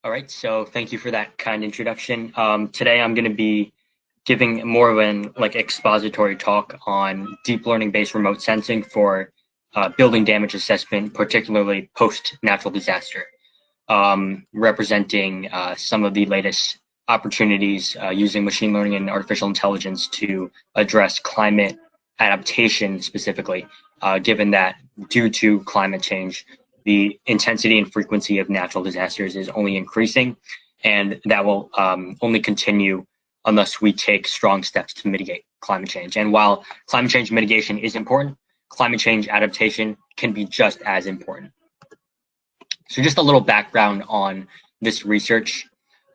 All right, so thank you for that kind introduction. Today I'm going to be giving more of an expository talk on deep learning based remote sensing for building damage assessment, particularly post natural disaster, representing some of the latest opportunities using machine learning and artificial intelligence to address climate adaptation specifically, given that due to climate change, the intensity and frequency of natural disasters is only increasing, and that will only continue unless we take strong steps to mitigate climate change. And while climate change mitigation is important, climate change adaptation can be just as important. So just a little background on this research.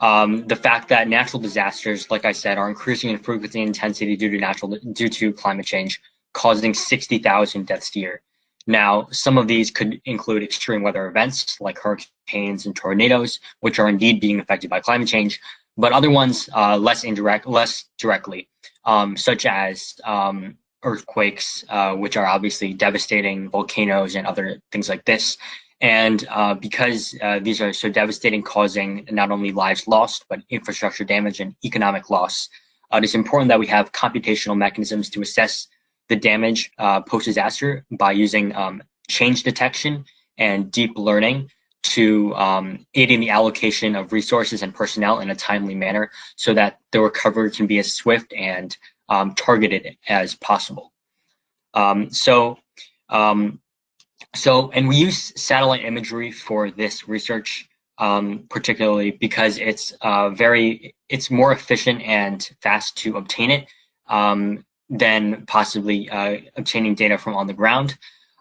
The fact that natural disasters, like I said, are increasing in frequency and intensity due to climate change, causing 60,000 deaths a year. Now, some of these could include extreme weather events like hurricanes and tornadoes, which are indeed being affected by climate change, but other ones less directly, such as earthquakes, which are obviously devastating, volcanoes, and other things like this. And because these are so devastating, causing not only lives lost, but infrastructure damage and economic loss, it is important that we have computational mechanisms to assess the damage post-disaster by using change detection and deep learning to aid in the allocation of resources and personnel in a timely manner so that the recovery can be as swift and targeted as possible. And we use satellite imagery for this research, particularly because it's more efficient and fast to obtain it than possibly obtaining data from on the ground.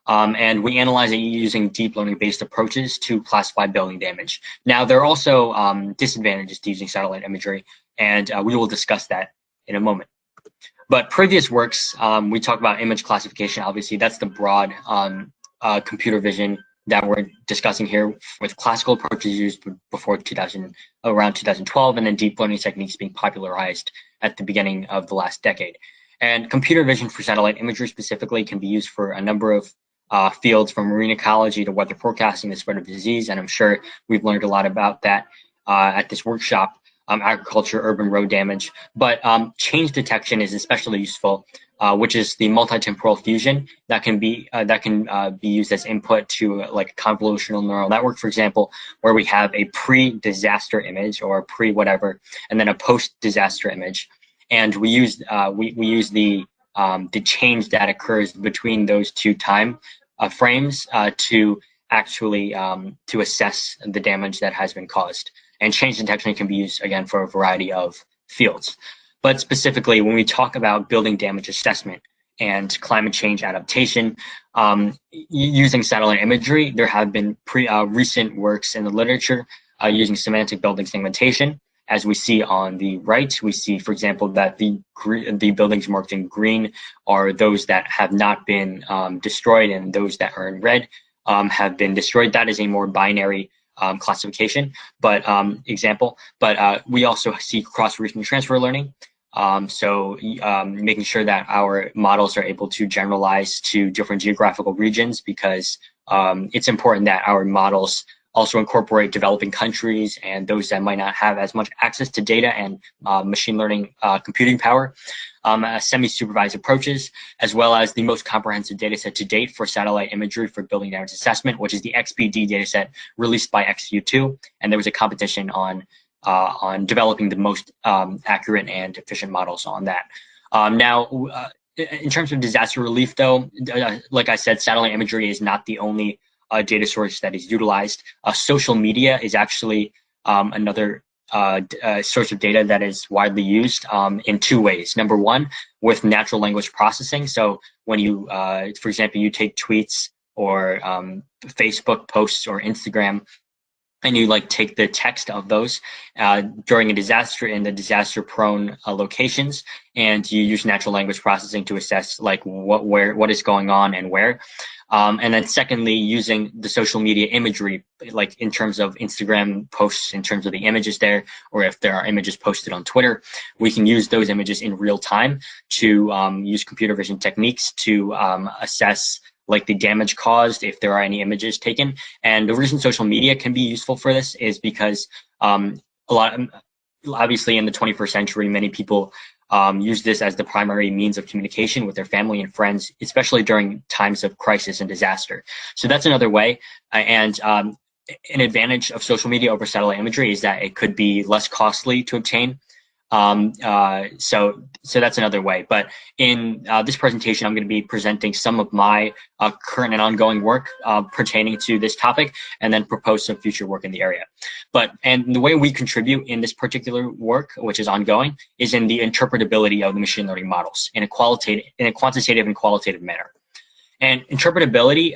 And we analyze it using deep learning-based approaches to classify building damage. Now, there are also disadvantages to using satellite imagery, and we will discuss that in a moment. But previous works, we talk about image classification. Obviously, that's the broad computer vision that we're discussing here, with classical approaches used before around 2012, and then deep learning techniques being popularized at the beginning of the last decade. And computer vision for satellite imagery specifically can be used for a number of fields, from marine ecology to weather forecasting, the spread of disease, and I'm sure we've learned a lot about that at this workshop. Agriculture, urban road damage, but change detection is especially useful, which is the multitemporal fusion that can be used as input to like a convolutional neural network, for example, where we have a pre-disaster image or pre-whatever, and then a post-disaster image, and we use the change that occurs between those two time frames to actually to assess the damage that has been caused. And change detection can be used, again, for a variety of fields. But specifically, when we talk about building damage assessment and climate change adaptation, using satellite imagery, there have been recent works in the literature using semantic building segmentation. As we see on the right, we see, for example, that the buildings marked in green are those that have not been destroyed, and those that are in red have been destroyed. That is a more binary classification, but we also see cross-region transfer learning. Making sure that our models are able to generalize to different geographical regions, because it's important that our models also incorporate developing countries and those that might not have as much access to data and machine learning computing power, semi-supervised approaches, as well as the most comprehensive data set to date for satellite imagery for building damage assessment, which is the XBD data set released by XU2. And there was a competition on developing the most accurate and efficient models on that. In terms of disaster relief, though, like I said, satellite imagery is not the only data source that is utilized. Social media is actually another source of data that is widely used in two ways. Number one, with natural language processing. So when you, for example, you take tweets or Facebook posts or Instagram, and you take the text of those during a disaster in the disaster-prone locations, and you use natural language processing to assess what is going on and where. And then secondly, using the social media imagery, like in terms of Instagram posts, in terms of the images there, or if there are images posted on Twitter, we can use those images in real time to use computer vision techniques to assess like the damage caused if there are any images taken. And the reason social media can be useful for this is because obviously in the 21st century, many people use this as the primary means of communication with their family and friends, especially during times of crisis and disaster. So that's another way. An advantage of social media over satellite imagery is that it could be less costly to obtain. So that's another way. But in this presentation, I'm going to be presenting some of my current and ongoing work pertaining to this topic, and then propose some future work in the area. And the way we contribute in this particular work, which is ongoing, is in the interpretability of the machine learning models in a quantitative and qualitative manner. And interpretability,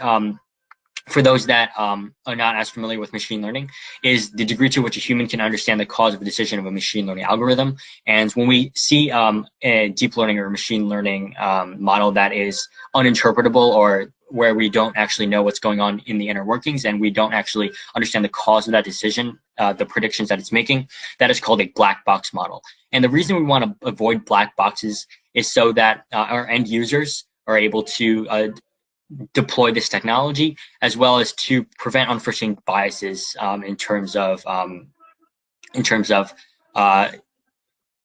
for those that are not as familiar with machine learning, is the degree to which a human can understand the cause of a decision of a machine learning algorithm. And when we see a deep learning or machine learning model that is uninterpretable, or where we don't actually know what's going on in the inner workings and we don't actually understand the cause of that decision, the predictions that it's making, that is called a black box model. And the reason we want to avoid black boxes is so that our end users are able to deploy this technology, as well as to prevent unforeseen biases in terms of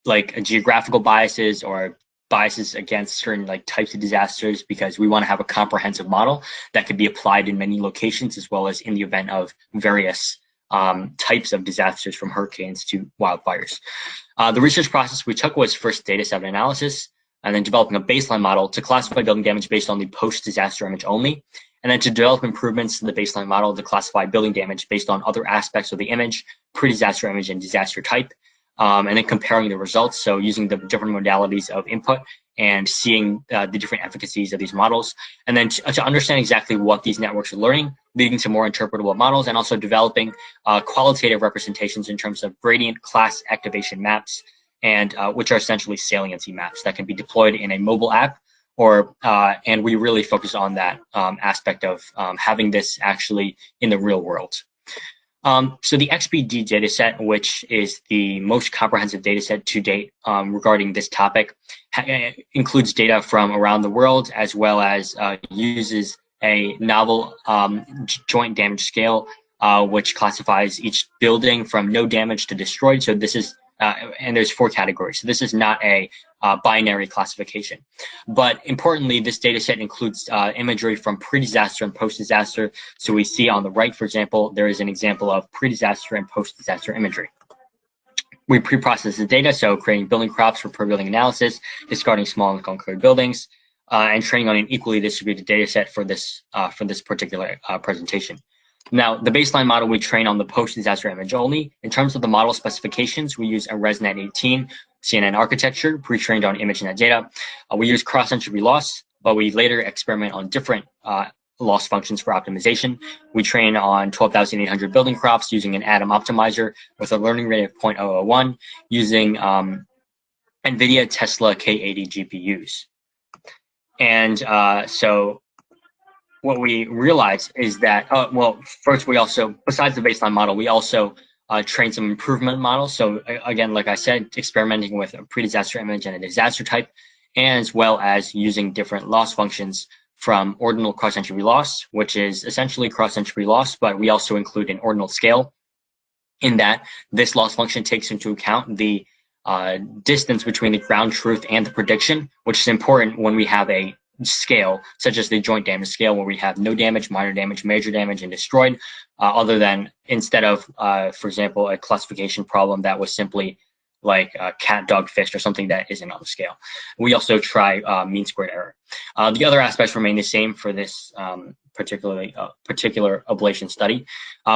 like geographical biases or biases against certain like types of disasters, because we want to have a comprehensive model that could be applied in many locations, as well as in the event of various types of disasters, from hurricanes to wildfires. The research process we took was first data set analysis, and then developing a baseline model to classify building damage based on the post-disaster image only, and then to develop improvements to the baseline model to classify building damage based on other aspects of the image, pre-disaster image, and disaster type, and then comparing the results, so using the different modalities of input and seeing the different efficacies of these models, and then to understand exactly what these networks are learning, leading to more interpretable models, and also developing qualitative representations in terms of gradient class activation maps, and which are essentially saliency maps that can be deployed in a mobile app, or and we really focus on that aspect of having this actually in the real world. So the XBD dataset, which is the most comprehensive dataset to date regarding this topic, includes data from around the world, as well as uses a novel joint damage scale, which classifies each building from no damage to destroyed. So this is and there's 4 categories. So this is not a binary classification. But importantly, this data set includes imagery from pre-disaster and post-disaster. So we see on the right, for example, there is an example of pre-disaster and post-disaster imagery. We pre-process the data, so creating building crops for per building analysis, discarding small and concrete buildings, and training on an equally distributed data set for this particular presentation. Now, the baseline model we train on the post-disaster image only. In terms of the model specifications, we use a ResNet 18 CNN architecture pre-trained on ImageNet data. We use cross-entropy loss, but we later experiment on different loss functions for optimization. We train on 12,800 building crops using an Atom optimizer with a learning rate of 0.001 using NVIDIA Tesla K80 GPUs. And so what we realize is that, well, first we also, besides the baseline model, we also train some improvement models. So again, like I said, experimenting with a pre-disaster image and a disaster type, as well as using different loss functions from ordinal cross-entropy loss, which is essentially cross-entropy loss, but we also include an ordinal scale, in that this loss function takes into account the distance between the ground truth and the prediction, which is important when we have a scale, such as the joint damage scale, where we have no damage, minor damage, major damage, and destroyed, other than instead of, for example, a classification problem that was simply like cat, dog, fish, or something that isn't on the scale. We also try mean squared error. The other aspects remain the same for this particular ablation study.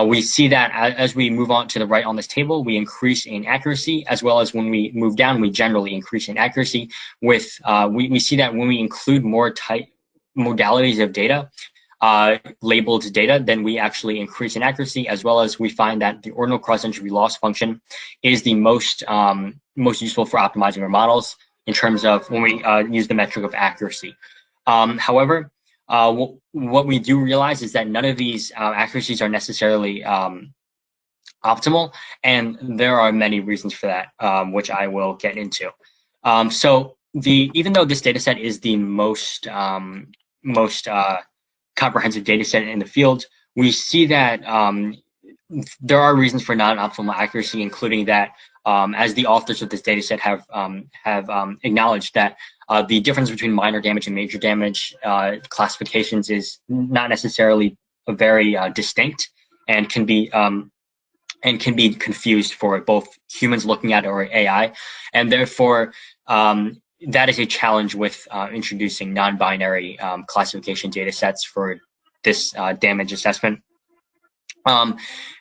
We see that as we move on to the right on this table, we increase in accuracy, as well as when we move down, we generally increase in accuracy. With we see that when we include more type modalities of data, labeled data, then we actually increase in accuracy, as well as we find that the ordinal cross-entropy loss function is the most useful for optimizing our models in terms of when we use the metric of accuracy. However, what we do realize is that none of these accuracies are necessarily optimal, and there are many reasons for that, which I will get into. So even though this data set is the most comprehensive data set in the field, we see that there are reasons for non-optimal accuracy, including that as the authors of this data set have acknowledged that the difference between minor damage and major damage classifications is not necessarily very distinct, and can be confused for both humans looking at it or AI, and therefore that is a challenge with introducing non-binary classification data sets for this damage assessment.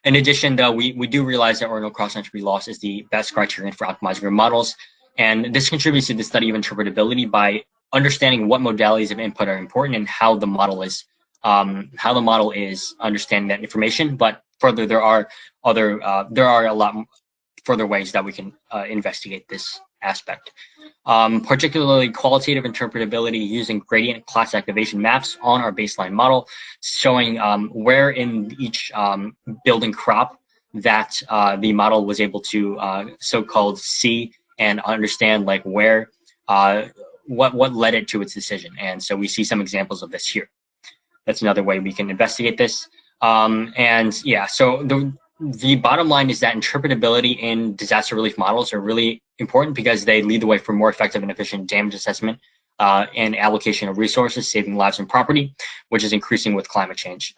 In addition, though, we do realize that ordinal cross-entropy loss is the best criterion for optimizing our models, and this contributes to the study of interpretability by understanding what modalities of input are important and how the model is understanding that information. But further, there are a lot further ways that we can investigate this aspect. Particularly qualitative interpretability using gradient class activation maps on our baseline model, showing where in each building crop that the model was able to so-called see and understand, like where what led it to its decision. And so we see some examples of this here. That's another way we can investigate this. And yeah, so the bottom line is that interpretability in disaster relief models are really important because they lead the way for more effective and efficient damage assessment and allocation of resources, saving lives and property, which is increasing with climate change.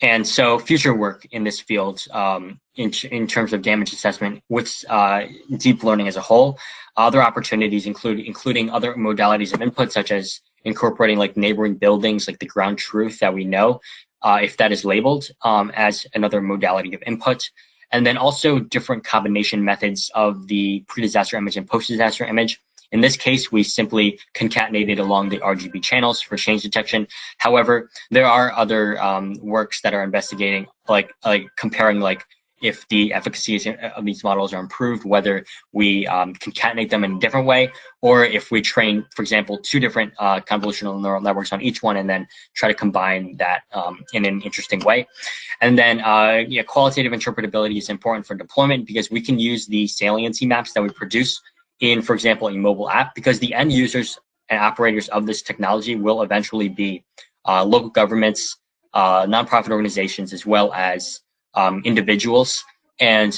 And so future work in this field in terms of damage assessment with deep learning as a whole, other opportunities including other modalities of input, such as incorporating like neighboring buildings, like the ground truth that we know, if that is labeled as another modality of input. And then also different combination methods of the pre-disaster image and post-disaster image. In this case, we simply concatenated along the RGB channels for change detection. However, there are other works that are investigating, like comparing like if the efficacy of these models are improved, whether we concatenate them in a different way, or if we train, for example, 2 different convolutional neural networks on each one and then try to combine that in an interesting way. And then yeah, qualitative interpretability is important for deployment because we can use the saliency maps that we produce in, for example, a mobile app, because the end users and operators of this technology will eventually be local governments, nonprofit organizations, as well as individuals. And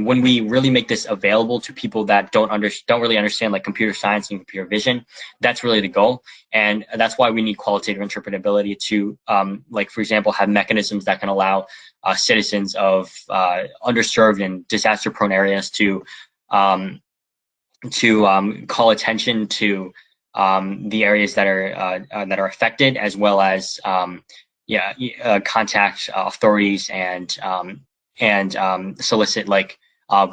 when we really make this available to people that don't really understand like computer science and computer vision, that's really the goal. And that's why we need qualitative interpretability to, like, for example, have mechanisms that can allow citizens of underserved and disaster-prone areas to call attention to the areas that are affected, as well as contact authorities and solicit like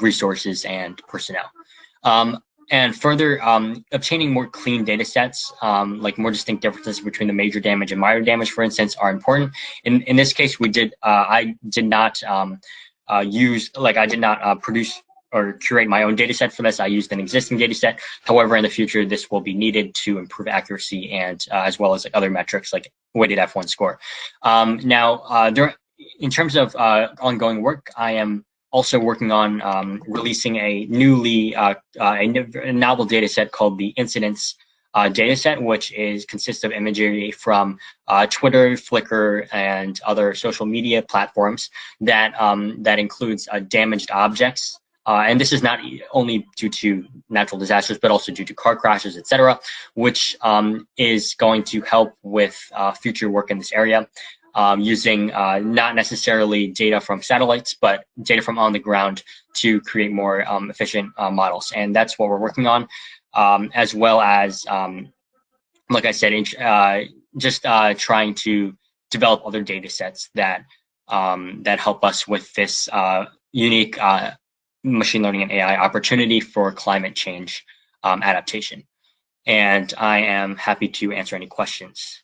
resources and personnel. And further, obtaining more clean data sets, like more distinct differences between the major damage and minor damage, for instance, are important. In this case, I did not produce or curate my own data set for this. I used an existing data set. However, in the future, this will be needed to improve accuracy and as well as like other metrics like weighted F1 score. In terms of ongoing work, I am also working on releasing a novel data set called the incidence data set, which consists of imagery from Twitter, Flickr, and other social media platforms that includes damaged objects. And this is not only due to natural disasters, but also due to car crashes, etc., which is going to help with future work in this area, using not necessarily data from satellites, but data from on the ground to create more efficient models. And that's what we're working on, as well as, like I said, just trying to develop other data sets that help us with this unique machine learning and AI opportunity for climate change adaptation. And I am happy to answer any questions.